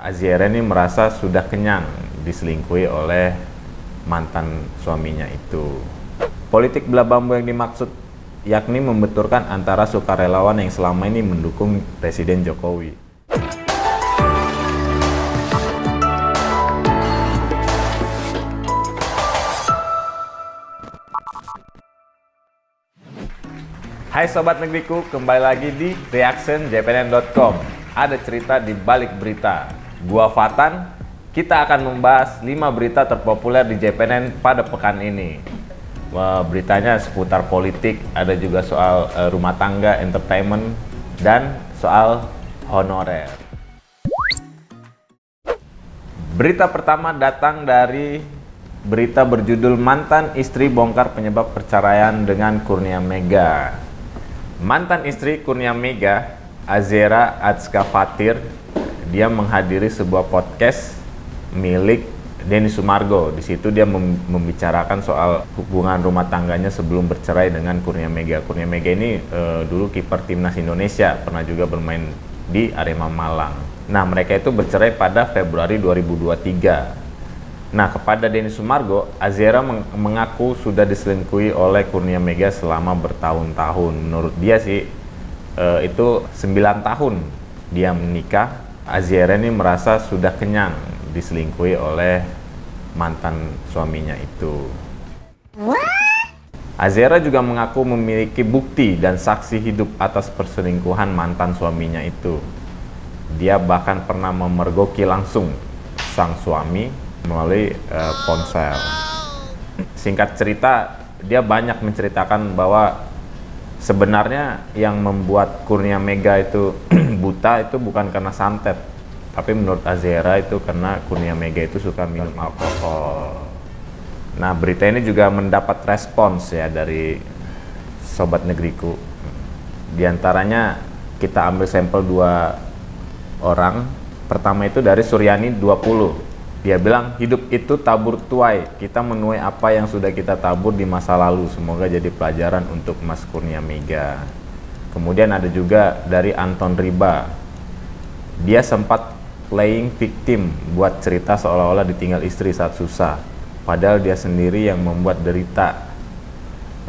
Aziera ini merasa sudah kenyang diselingkuhi oleh mantan suaminya itu. Politik belah bambu yang dimaksud yakni membenturkan antara sukarelawan yang selama ini mendukung Presiden Jokowi. Hai Sobat Negeriku, kembali lagi di reactionjpnn.com. Ada cerita di balik berita. Gua Fatan, kita akan membahas 5 berita terpopuler di JPNN pada pekan ini. Beritanya seputar politik, ada juga soal rumah tangga, entertainment, dan soal honorer. Berita pertama datang dari berita berjudul mantan istri bongkar penyebab perceraian dengan Kurnia Mega. Mantan istri Kurnia Mega, Aziera Atzka Fathir, dia menghadiri sebuah podcast milik Denny Sumargo. Di situ dia membicarakan soal hubungan rumah tangganya sebelum bercerai dengan Kurnia Mega. Kurnia Mega ini dulu kiper timnas Indonesia, pernah juga bermain di Arema Malang. Nah, mereka itu bercerai pada Februari 2023. Nah, kepada Denny Sumargo, Aziera mengaku sudah diselingkuhi oleh Kurnia Mega selama bertahun-tahun. Menurut dia sih, itu 9 tahun dia menikah. Aziera ini merasa sudah kenyang diselingkuhi oleh mantan suaminya itu. Aziera juga mengaku memiliki bukti dan saksi hidup atas perselingkuhan mantan suaminya itu. Dia bahkan pernah memergoki langsung sang suami melalui ponsel. Singkat cerita, dia banyak menceritakan bahwa sebenarnya yang membuat Kurnia Mega itu buta itu bukan karena santet, tapi menurut Aziera itu karena Kurnia Mega itu suka minum alkohol. Nah, berita ini juga mendapat respons ya dari Sobat Negeriku. Di antaranya kita ambil sampel 2 orang. Pertama itu dari Suryani 20. Dia bilang, hidup itu tabur tuai, kita menuai apa yang sudah kita tabur di masa lalu. Semoga jadi pelajaran untuk Mas Kurnia Mega. Kemudian ada juga dari Anton Riba. Dia sempat playing victim, buat cerita seolah-olah ditinggal istri saat susah. Padahal dia sendiri yang membuat derita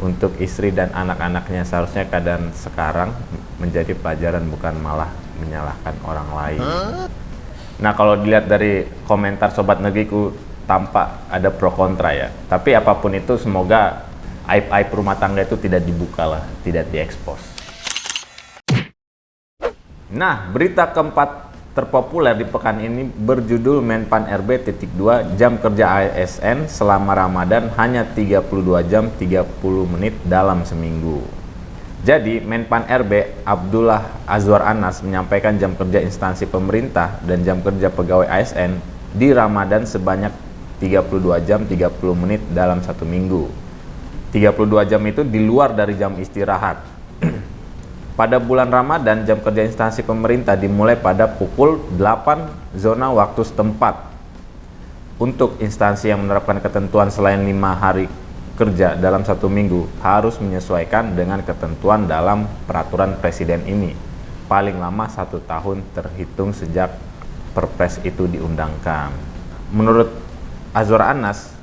untuk istri dan anak-anaknya. Seharusnya keadaan sekarang menjadi pelajaran, bukan malah menyalahkan orang lain. Nah, kalau dilihat dari komentar Sobat Negeriku, tampak ada pro kontra ya. Tapi apapun itu, semoga aib-aib rumah tangga itu tidak dibuka lah, tidak diekspos. Nah, berita keempat terpopuler di pekan ini berjudul Menpan RB .2 jam kerja ASN selama Ramadan hanya 32 jam 30 menit dalam seminggu. Jadi, Menpan RB Abdullah Azwar Anas menyampaikan jam kerja instansi pemerintah dan jam kerja pegawai ASN di Ramadan sebanyak 32 jam 30 menit dalam satu minggu. 32 jam itu di luar dari jam istirahat. Pada bulan Ramadan, jam kerja instansi pemerintah dimulai pada pukul 8 zona waktu setempat. Untuk instansi yang menerapkan ketentuan selain 5 hari kerja dalam satu minggu harus menyesuaikan dengan ketentuan dalam peraturan presiden ini. Paling lama 1 tahun terhitung sejak perpres itu diundangkan. Menurut Azwar Anas,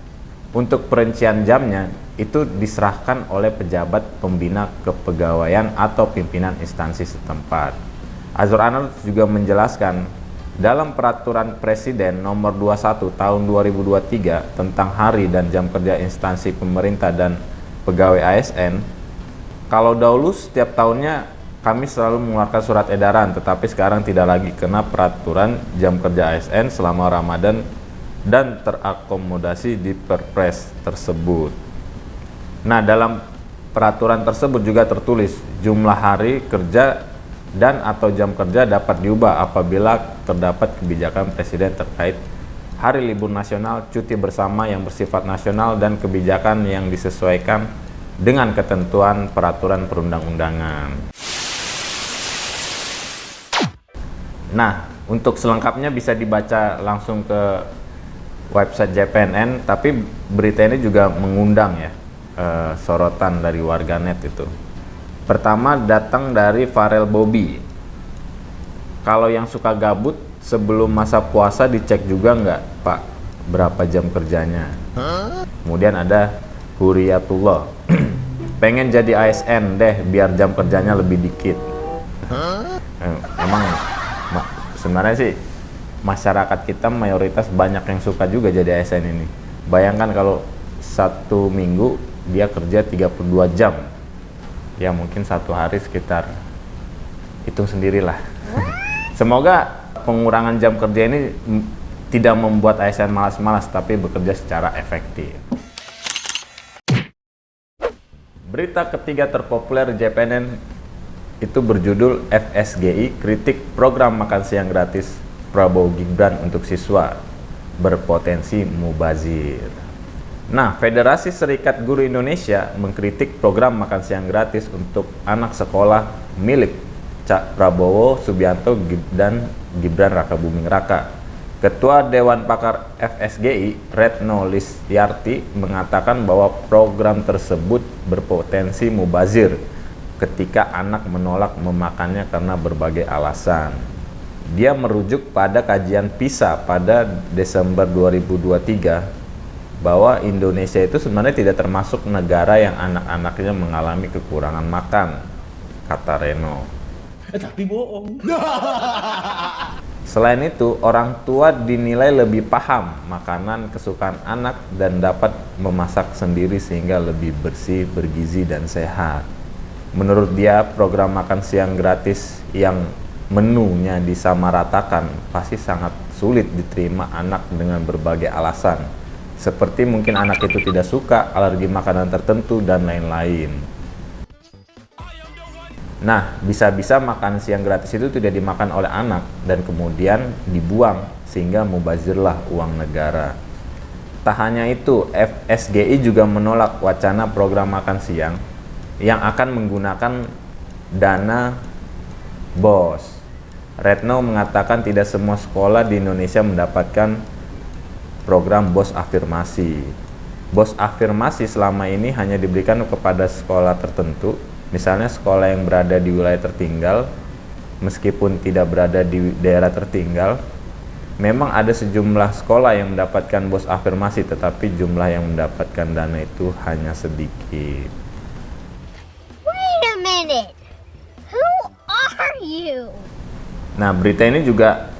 untuk perincian jamnya itu diserahkan oleh pejabat pembina kepegawaian atau pimpinan instansi setempat. Azwar Anas juga menjelaskan, dalam peraturan Presiden nomor 21 tahun 2023 tentang hari dan jam kerja instansi pemerintah dan pegawai ASN, kalau dahulu setiap tahunnya kami selalu mengeluarkan surat edaran, tetapi sekarang tidak lagi kena peraturan jam kerja ASN selama Ramadan dan terakomodasi di Perpres tersebut. Nah, dalam peraturan tersebut juga tertulis jumlah hari kerja dan atau jam kerja dapat diubah apabila terdapat kebijakan presiden terkait hari libur nasional, cuti bersama yang bersifat nasional, dan kebijakan yang disesuaikan dengan ketentuan peraturan perundang-undangan. Nah, untuk selengkapnya bisa dibaca langsung ke website JPNN, tapi berita ini juga mengundang ya sorotan dari warganet itu. Pertama datang dari Farel Bobby. Kalau yang suka gabut sebelum masa puasa dicek juga nggak Pak berapa jam kerjanya? Kemudian ada Huriyatullah, pengen jadi ASN deh biar jam kerjanya lebih dikit. Emang sebenarnya sih masyarakat kita mayoritas banyak yang suka juga jadi ASN ini. Bayangkan kalau satu minggu dia kerja 32 jam, ya mungkin satu hari sekitar, hitung sendirilah. Semoga pengurangan jam kerja ini tidak membuat ASN malas-malas, tapi bekerja secara efektif. Berita ketiga terpopuler JPNN itu berjudul FSGI kritik program makan siang gratis Prabowo Gibran untuk siswa berpotensi mubazir. Nah, Federasi Serikat Guru Indonesia mengkritik program makan siang gratis untuk anak sekolah milik Cak Prabowo Subianto dan Gibran Rakabuming Raka. Ketua Dewan Pakar FSGI, Retno Listiarti, mengatakan bahwa program tersebut berpotensi mubazir ketika anak menolak memakannya karena berbagai alasan. Dia merujuk pada kajian PISA pada Desember 2023 bahwa Indonesia itu sebenarnya tidak termasuk negara yang anak-anaknya mengalami kekurangan makan, kata Reno. Tapi bohong. Selain itu, orang tua dinilai lebih paham makanan kesukaan anak dan dapat memasak sendiri sehingga lebih bersih, bergizi, dan sehat. Menurut dia, program makan siang gratis yang menunya disamaratakan pasti sangat sulit diterima anak dengan berbagai alasan, seperti mungkin anak itu tidak suka, alergi makanan tertentu, dan lain-lain. Nah, bisa-bisa makan siang gratis itu tidak dimakan oleh anak dan kemudian dibuang sehingga mubazirlah uang negara. Tak hanya itu, FSGI juga menolak wacana program makan siang yang akan menggunakan dana BOS. Retno mengatakan tidak semua sekolah di Indonesia mendapatkan program BOS afirmasi. BOS afirmasi selama ini hanya diberikan kepada sekolah tertentu. Misalnya sekolah yang berada di wilayah tertinggal, meskipun tidak berada di daerah tertinggal, memang ada sejumlah sekolah yang mendapatkan BOS afirmasi, tetapi jumlah yang mendapatkan dana itu hanya sedikit. Wait a minute, who are you? Nah, berita ini juga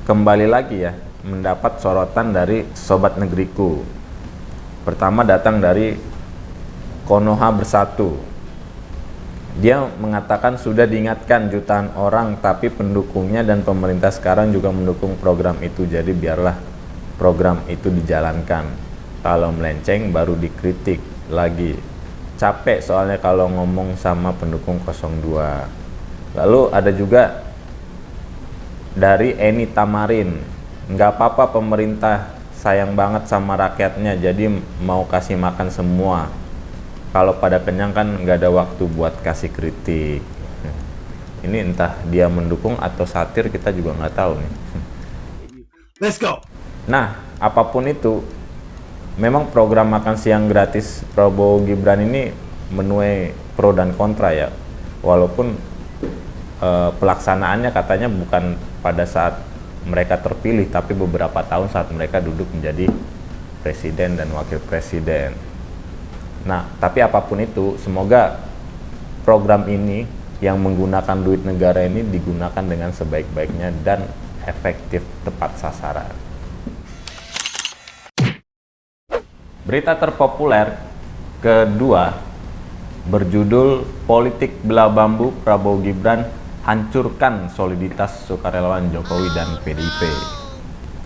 kembali lagi ya, mendapat sorotan dari Sobat Negeriku. Pertama datang dari Konoha Bersatu. Dia mengatakan sudah diingatkan jutaan orang, tapi pendukungnya dan pemerintah sekarang juga mendukung program itu, jadi biarlah program itu dijalankan. Kalau melenceng baru dikritik lagi. Capek soalnya kalau ngomong sama pendukung 02. Lalu ada juga dari Eni Tamarin. Nggak apa-apa pemerintah sayang banget sama rakyatnya, jadi mau kasih makan semua. Kalau pada kenyang kan nggak ada waktu buat kasih kritik. Ini entah dia mendukung atau satir, kita juga nggak tahu nih. Let's go. Nah, apapun itu, memang program makan siang gratis Prabowo Gibran ini menuai pro dan kontra ya. Walaupun pelaksanaannya katanya bukan pada saat mereka terpilih, tapi beberapa tahun saat mereka duduk menjadi presiden dan wakil presiden. Nah, tapi apapun itu, semoga program ini yang menggunakan duit negara ini digunakan dengan sebaik-baiknya dan efektif tepat sasaran. Berita terpopuler kedua berjudul Politik Belah Bambu Prabowo Gibran hancurkan soliditas sukarelawan Jokowi dan PDIP.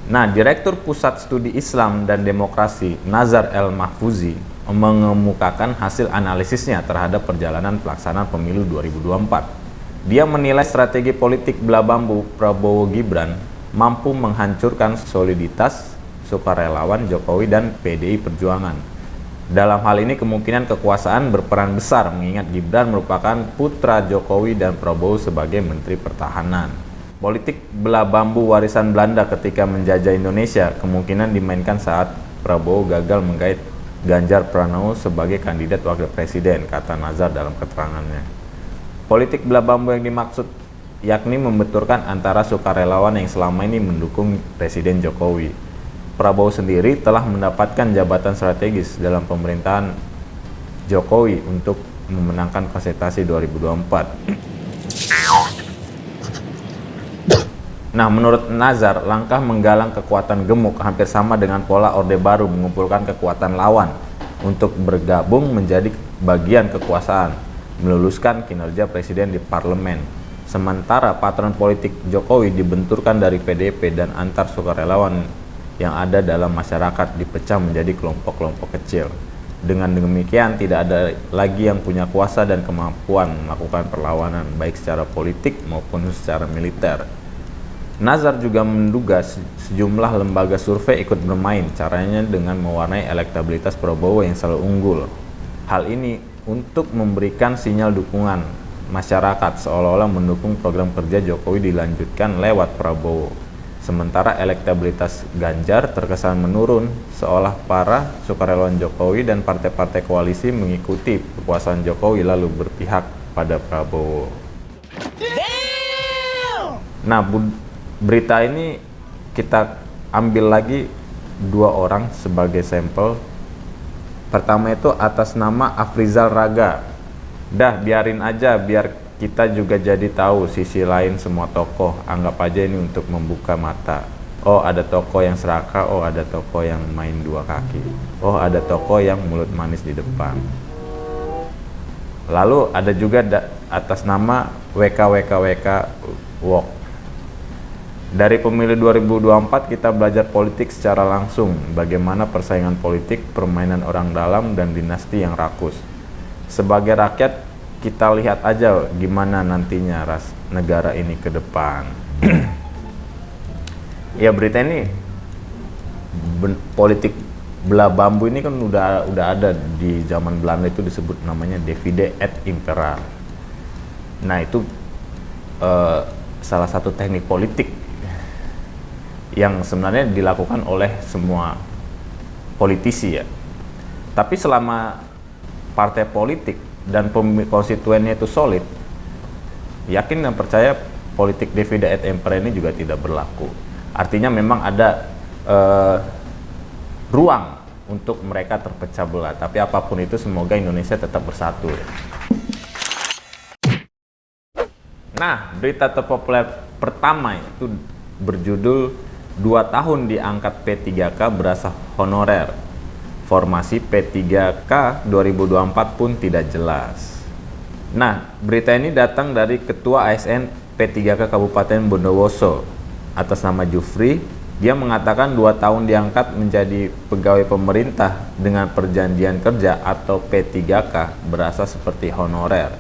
Nah, Direktur Pusat Studi Islam dan Demokrasi Nazar El Mahfuzi mengemukakan hasil analisisnya terhadap perjalanan pelaksanaan pemilu 2024. Dia menilai strategi politik belah bambu Prabowo Gibran mampu menghancurkan soliditas sukarelawan Jokowi dan PDI Perjuangan. Dalam hal ini kemungkinan kekuasaan berperan besar mengingat Gibran merupakan putra Jokowi dan Prabowo sebagai Menteri Pertahanan. Politik belah bambu warisan Belanda ketika menjajah Indonesia kemungkinan dimainkan saat Prabowo gagal menggait Ganjar Pranowo sebagai kandidat wakil presiden, kata Nazar dalam keterangannya. Politik belah bambu yang dimaksud yakni membenturkan antara sukarelawan yang selama ini mendukung Presiden Jokowi. Prabowo sendiri telah mendapatkan jabatan strategis dalam pemerintahan Jokowi untuk memenangkan kontestasi 2024. Nah, menurut Nazar, langkah menggalang kekuatan gemuk hampir sama dengan pola Orde Baru mengumpulkan kekuatan lawan untuk bergabung menjadi bagian kekuasaan, meluluskan kinerja presiden di parlemen. Sementara patron politik Jokowi dibenturkan dari PDIP dan antar sukarelawan yang ada dalam masyarakat dipecah menjadi kelompok-kelompok kecil. Dengan demikian, tidak ada lagi yang punya kuasa dan kemampuan melakukan perlawanan baik secara politik maupun secara militer. Nazar juga menduga sejumlah lembaga survei ikut bermain, caranya dengan mewarnai elektabilitas Prabowo yang selalu unggul. Hal ini untuk memberikan sinyal dukungan masyarakat seolah-olah mendukung program kerja Jokowi dilanjutkan lewat Prabowo. Sementara elektabilitas Ganjar terkesan menurun, seolah para sukarelawan Jokowi dan partai-partai koalisi mengikuti kekuasaan Jokowi lalu berpihak pada Prabowo. Nah, berita ini kita ambil lagi 2 orang sebagai sampel. Pertama itu atas nama Afrizal Raga. Dah, biarin aja biar kita juga jadi tahu sisi lain semua tokoh. Anggap aja ini untuk membuka mata. Oh, ada tokoh yang serakah, oh ada tokoh yang main 2 kaki. Oh, ada tokoh yang mulut manis di depan. Lalu ada juga atas nama WKWKWK Walk. Dari pemilu 2024 kita belajar politik secara langsung, bagaimana persaingan politik, permainan orang dalam, dan dinasti yang rakus. Sebagai rakyat, kita lihat aja gimana nantinya negara ini ke depan. Ya, berita ini politik belah bambu ini kan udah ada di zaman Belanda, itu disebut namanya divide et impera. Nah, itu salah satu teknik politik yang sebenarnya dilakukan oleh semua politisi ya. Tapi selama partai politik dan konstituennya itu solid, yakin dan percaya politik divide et impera ini juga tidak berlaku. Artinya memang ada ruang untuk mereka terpecah belah. Tapi apapun itu, semoga Indonesia tetap bersatu ya. Nah, berita terpopuler pertama itu berjudul 2 tahun diangkat P3K berasa honorer. Formasi P3K 2024 pun tidak jelas. Nah, berita ini datang dari Ketua ASN P3K Kabupaten Bondowoso atas nama Jufri. Dia mengatakan 2 tahun diangkat menjadi pegawai pemerintah dengan perjanjian kerja atau P3K berasa seperti honorer.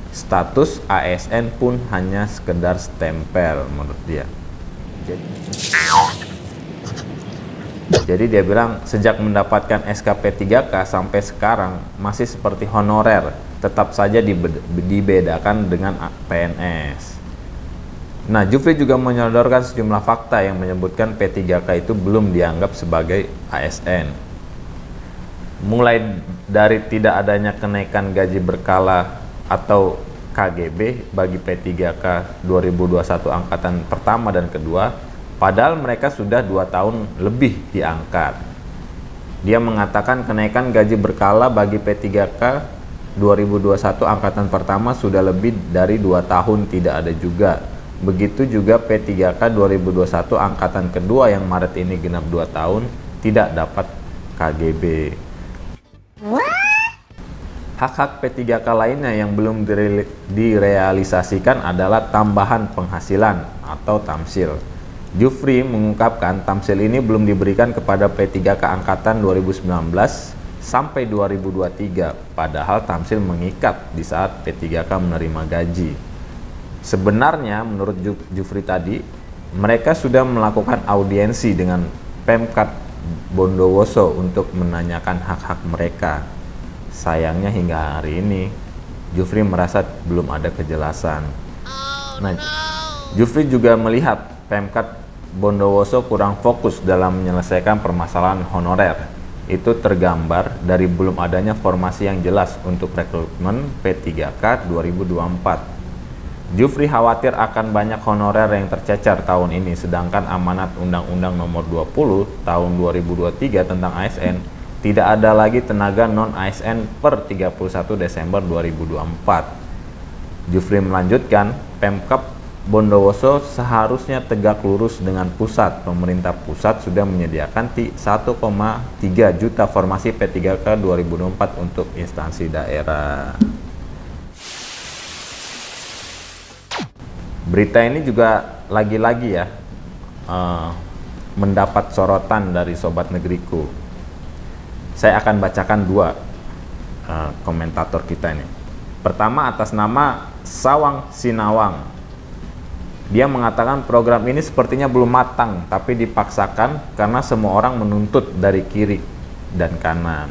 Status ASN pun hanya sekedar stempel menurut dia. Jadi dia bilang sejak mendapatkan SKP 3K sampai sekarang masih seperti honorer, tetap saja dibedakan dengan PNS. Nah, Jufri juga menyodorkan sejumlah fakta yang menyebutkan P3K itu belum dianggap sebagai ASN. Mulai dari tidak adanya kenaikan gaji berkala atau KGB bagi P3K 2021 angkatan pertama dan kedua, padahal mereka sudah 2 tahun lebih diangkat. Dia mengatakan kenaikan gaji berkala bagi P3K 2021 angkatan pertama sudah lebih dari 2 tahun tidak ada juga. Begitu juga P3K 2021 angkatan kedua yang Maret ini genap 2 tahun tidak dapat KGB. Hak-hak P3K lainnya yang belum direalisasikan adalah tambahan penghasilan atau tamsil. Jufri mengungkapkan tamsil ini belum diberikan kepada P3K angkatan 2019 sampai 2023, padahal tamsil mengikat di saat P3K menerima gaji. Sebenarnya menurut Jufri tadi, mereka sudah melakukan audiensi dengan Pemkat Bondowoso untuk menanyakan hak-hak mereka. Sayangnya hingga hari ini Jufri merasa belum ada kejelasan. Nah, Jufri juga melihat Pemkat Bondowoso kurang fokus dalam menyelesaikan permasalahan honorer. Itu tergambar dari belum adanya formasi yang jelas untuk rekrutmen P3K 2024. Jufri khawatir akan banyak honorer yang tercecer tahun ini, sedangkan amanat Undang-Undang Nomor 20 Tahun 2023 tentang ASN tidak ada lagi tenaga non-ASN per 31 Desember 2024. Jufri melanjutkan, Pemkab Bondowoso seharusnya tegak lurus dengan pusat. Pemerintah pusat sudah menyediakan 1,3 juta formasi P3K 2024 untuk instansi daerah. Berita ini juga lagi-lagi ya mendapat sorotan dari Sobat Negeriku. Saya akan bacakan dua komentator kita ini. Pertama atas nama Sawang Sinawang. Dia mengatakan program ini sepertinya belum matang, tapi dipaksakan karena semua orang menuntut dari kiri dan kanan.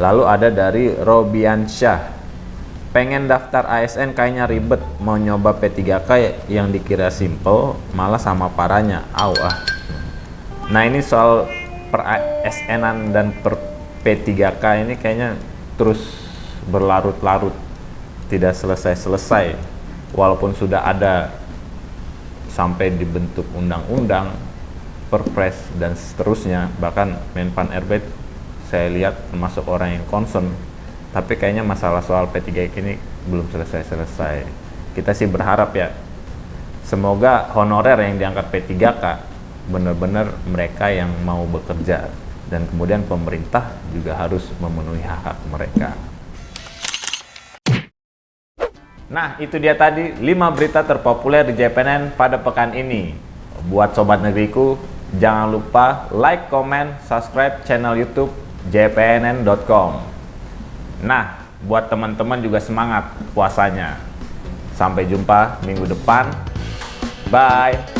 Lalu ada dari Robiansyah. Pengen daftar ASN kayaknya ribet, mau nyoba P3K yang dikira simple malah sama parahnya. Nah ini soal per ASN-an dan per P3K ini kayaknya terus berlarut-larut, tidak selesai-selesai, walaupun sudah ada sampai dibentuk undang-undang, perpres dan seterusnya. Bahkan Menpan RB saya lihat termasuk orang yang concern, tapi kayaknya masalah soal P3K ini belum selesai-selesai. Kita sih berharap ya, semoga honorer yang diangkat P3K benar-benar mereka yang mau bekerja, dan kemudian pemerintah juga harus memenuhi hak-hak mereka. Nah, itu dia tadi 5 berita terpopuler di JPNN pada pekan ini. Buat Sobat Negeriku, jangan lupa like, comment, subscribe channel YouTube jpnn.com. Nah, buat teman-teman juga semangat puasanya. Sampai jumpa minggu depan. Bye.